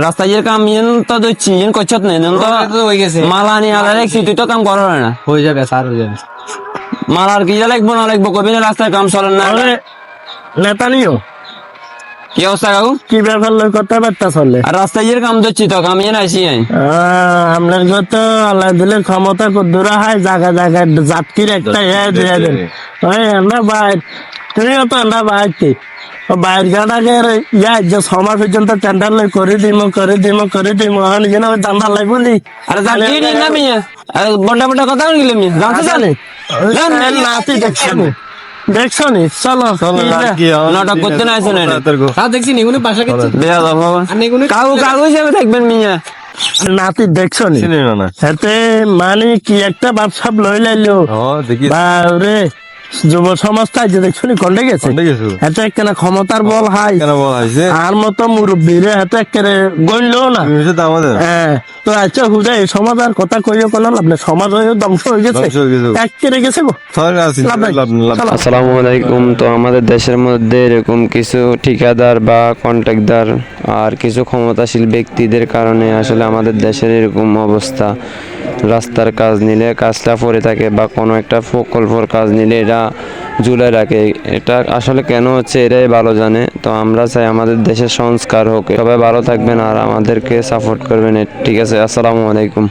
রাস্তায় যে come in তো দিচ্ছি ইন করছত না ইন তো হয়ে গেছে মালা নিয়ে আলাদা দেখছি তুই তো কাম করো না হয়ে যাবে স্যার হয়ে যাবে মালা আর কি লাগবো না লাগবো কবি না রাস্তায় কাম চলেন না নেতা নিও কি অবস্থা কাকু কি ব্যাপার লোক কথাবার্তা চলে আর রাস্তায় যে কাম দিচ্ছি তো কাম ইয়ে আইসি আই আপনার তো আল্লাহ দিলে ক্ষমতা কদ্দুরা হয় জায়গা জায়গায় জাতকির একটা দিয়ে দেন আমরা বাইর তুমিও তো আমরা বাইরছি বাইর গাড়াকে যে সময় পর্যন্ত টেন্ডার লই করে দিম যেন দান্দা লাগবো নি আরে জানি না মিয়া আরে বড় বড় কথা গেলে মি জানতে জানি নাতি দেখছো নি চলো নাটক করতে না আসেন স্যার দেখছি নিগুনি পাশা গেছে দেয়া দাও বাবা আর নিগুনি কাকু কাকু হিসেবে থাকবেন মিয়া নাতি দেখছো নি এতে মানে কি একটা ব্যবসা লই লাইলো বারে যুব সমাজটা যে দেখছো নি কন্ডে গেছে এতে একখানা ক্ষমতার বল হাই আর মতো মুরব্বীরে এত একেবারে গণলো না হ্যাঁ তো আচ্ছা হুদা এই সমাজ আর কথা কইও কোনো লাভ নেই সমাজ হয়ে ধ্বংস হয়ে গেছে একেবারে গেছে গো লাভ নাই। চলো। আসসালামু আলাইকুম। তো আমাদের দেশের মধ্যে এরকম কিছু ঠিকাদার বা কন্ট্রাক্টদার আর কিছু ক্ষমতাশীল ব্যক্তিদের কারণে আসলে আমাদের দেশের এরকম অবস্থা। রাস্তার কাজ নিলে কাজটা পড়ে থাকে বা কোনো একটা প্রকল্পর কাজ নিলে এটা ঝুলে রাখে। এটা আসলে কেন হচ্ছে এরাই ভালো জানে। তো আমরা চাই আমাদের দেশের সংস্কার হোক। সবাই ভালো থাকবেন আর আমাদেরকে সাপোর্ট করবেন। ঠিক আছে, আসসালামু আলাইকুম।